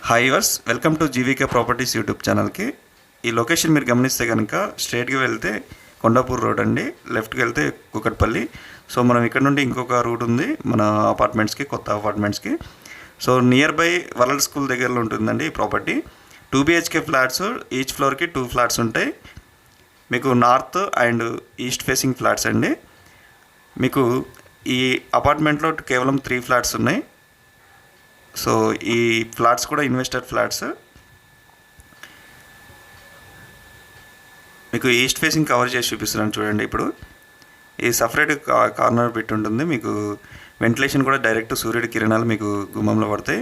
Hi viewers, welcome to GVK properties YouTube ఛానల్కి. ఈ location మీరు గమనిస్తే కనుక స్ట్రైట్గా వెళ్తే కొండాపూర్ రోడ్ అండి, లెఫ్ట్కి వెళ్తే కూకట్పల్లి. సో మనం ఇక్కడ నుండి ఇంకొక రూట్ ఉంది మన అపార్ట్మెంట్స్కి, కొత్త అపార్ట్మెంట్స్కి. So nearby world school దగ్గరలో ఉంటుందండి ఈ ప్రాపర్టీ. 2 BHK ఫ్లాట్స్, ఈచ్ ఫ్లోర్కి 2 ఫ్లాట్స్ ఉంటాయి. మీకు north and east facing flats అండి. మీకు ఈ అపార్ట్మెంట్లో కేవలం 3 ఫ్లాట్స్ ఉన్నాయి. సో ఈ ఫ్లాట్స్ కూడా ఇన్వెస్టర్ ఫ్లాట్స్. మీకు ఈస్ట్ ఫేసింగ్ కవర్ చేసి చూపిస్తున్నాను చూడండి. ఇప్పుడు ఈ సపరేట్ కార్నర్ పెట్టి ఉంటుంది. మీకు వెంటిలేషన్ కూడా డైరెక్ట్ సూర్యుడి కిరణాలు మీకు గుమ్మంలో పడతాయి.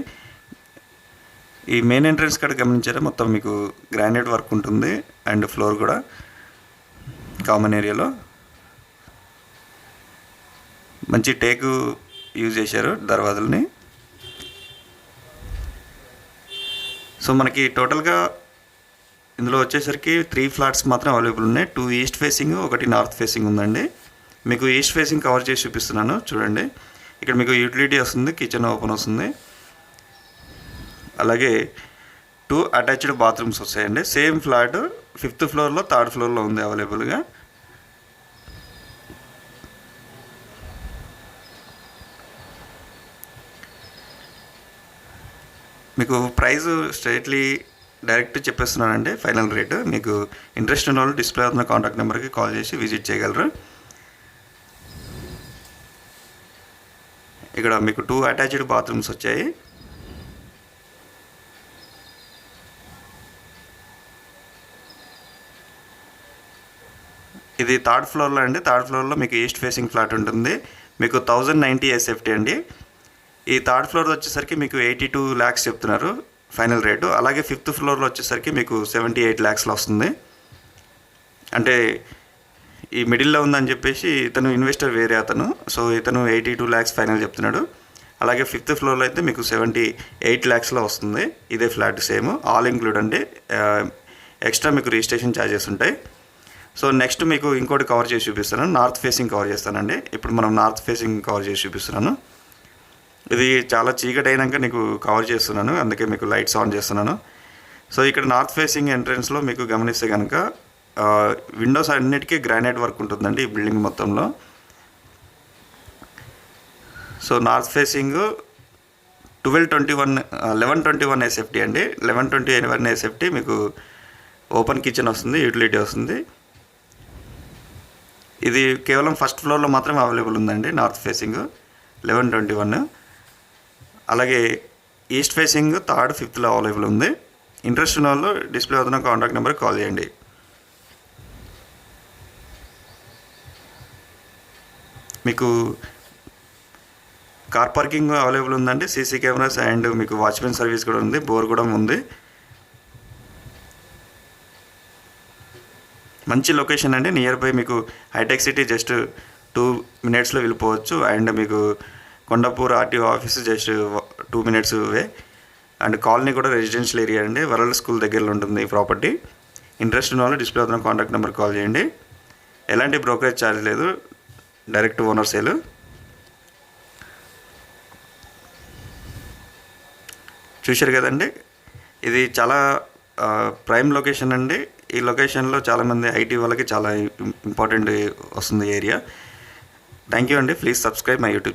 ఈ మెయిన్ ఎంట్రన్స్ కూడా గమనించారా, మొత్తం మీకు గ్రానైట్ వర్క్ ఉంటుంది అండ్ ఫ్లోర్ కూడా కామన్ ఏరియాలో మంచి టేకు యూజ్ చేశారు దర్వాజల్ని. సో మనకి టోటల్గా ఇందులో వచ్చేసరికి 3 ఫ్లాట్స్ మాత్రం అవైలబుల్ ఉన్నాయి. 2 ఈస్ట్ ఫేసింగ్, 1 నార్త్ ఫేసింగ్ ఉందండి. మీకు ఈస్ట్ ఫేసింగ్ కవర్ చేసి చూపిస్తున్నాను చూడండి. ఇక్కడ మీకు యూటిలిటీ వస్తుంది, కిచెన్ ఓపెన్ వస్తుంది, అలాగే 2 అటాచ్డ్ బాత్రూమ్స్ వస్తాయండి. సేమ్ ఫ్లాట్ 5th ఫ్లోర్లో, 3rd ఫ్లోర్లో ఉంది అవైలబుల్గా. మీకు ప్రైస్ స్ట్రైట్లీ డైరెక్ట్ చెప్పేస్తున్నానండి, ఫైనల్ రేటు. మీకు ఇంట్రెస్ట్ ఉన్న వాళ్ళు డిస్ప్లే అవుతున్న కాంటాక్ట్ నెంబర్కి కాల్ చేసి విజిట్ చేయగలరు. ఇక్కడ మీకు 2 అటాచ్డ్ బాత్రూమ్స్ వచ్చాయి. ఇది 3rd ఫ్లోర్లో అండి. 3rd ఫ్లోర్లో మీకు ఈస్ట్ ఫేసింగ్ ఫ్లాట్ ఉంటుంది. మీకు 1090 SFT అండి. ఈ 3rd ఫ్లోర్ వచ్చేసరికి మీకు 82 lakhs చెప్తున్నారు ఫైనల్ రేటు. అలాగే 5th ఫ్లోర్లో వచ్చేసరికి మీకు 78 lakhsలో వస్తుంది. అంటే ఈ మిడిల్లో ఉందని చెప్పేసి ఇతను ఇన్వెస్టర్ వేరే అతను. సో ఇతను 82 lakhs ఫైనల్ చెప్తున్నాడు. అలాగే 5th ఫ్లోర్లో అయితే మీకు 78 lakhsలో వస్తుంది. ఇదే ఫ్లాట్ సేమ్, ఆల్ ఇంక్లూడ్ అండి. ఎక్స్ట్రా మీకు రిజిస్ట్రేషన్ ఛార్జెస్ ఉంటాయి. సో నెక్స్ట్ మీకు ఇంకోటి కవర్ చేసి చూపిస్తాను, నార్త్ ఫేసింగ్ కవర్ చేస్తానండి. ఇప్పుడు మనం నార్త్ ఫేసింగ్ కవర్ చేసి చూపిస్తున్నాను. ఇది చాలా చీకటి అయినాక నీకు కవర్ చేస్తున్నాను, అందుకే మీకు లైట్స్ ఆన్ చేస్తున్నాను. సో ఇక్కడ నార్త్ ఫేసింగ్ ఎంట్రన్స్లో మీకు గమనిస్తే కనుక విండోస్ అన్నిటికీ గ్రానైట్ వర్క్ ఉంటుందండి ఈ బిల్డింగ్ మొత్తంలో. సో నార్త్ ఫేసింగ్ 1121 SFT అండి. 1121 SFT మీకు ఓపెన్ కిచెన్ వస్తుంది, యూటిలిటీ వస్తుంది. ఇది కేవలం 1st ఫ్లోర్లో మాత్రమే అవైలబుల్ ఉందండి నార్త్ ఫేసింగ్ 1121. అలాగే ఈస్ట్ ఫేసింగ్ 3rd, 5thలో అవైలబుల్ ఉంది. ఇంట్రెస్ట్ ఉన్న వాళ్ళు డిస్ప్లే అవుతున్న కాంటాక్ట్ నెంబర్కి కాల్ చేయండి. మీకు కార్ పార్కింగ్ అవైలబుల్ ఉందండి, సీసీ కెమెరాస్ అండ్ మీకు వాచ్మెన్ సర్వీస్ కూడా ఉంది, బోర్ కూడా ఉంది. మంచి లొకేషన్ అండి. నియర్ బై మీకు హైటెక్ సిటీ జస్ట్ 2 minutesలో వెళ్ళిపోవచ్చు. అండ్ మీకు Kondapur RTO office just 2 minutes way. And colony కూడా రెసిడెన్షియల్ ఏరియా అండి, వరల్డ్ స్కూల్ దగ్గరలో ఉంటుంది ఈ ప్రాపర్టీ. ఇంట్రెస్ట్ ఉన్న వాళ్ళు డిస్ప్లే అవుతున్న కాంటాక్ట్ నెంబర్ కాల్ చేయండి. ఎలాంటి బ్రోకరేజ్ ఛార్జ్ లేదు, డైరెక్ట్ ఓనర్ సేల్. చూశారు కదండి, ఇది చాలా ప్రైమ్ లొకేషన్ అండి. ఈ లొకేషన్లో చాలామంది IT వాళ్ళకి చాలా ఇంపార్టెంట్ వస్తుంది ఏరియా. థ్యాంక్ యూ అండి. Please subscribe my YouTube channel.